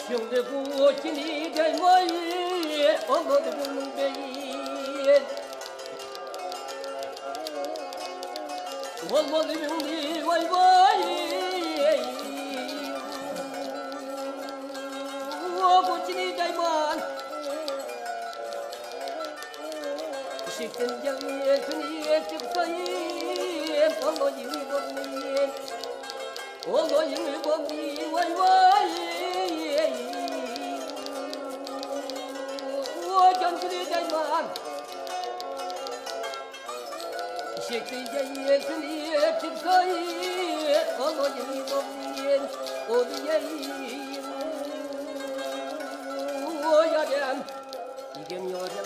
Şimdi bu kini gelmeyi anladım ben. Olmadı bindi vay vay. O bu kini gelmeyi. Şıkkın gelmeye kini çıksayım. Anlayın beni. Olayım beni vay vay. Şeklice yesini çıksayı alayım olayım o diyeyim o yarem İgem yarem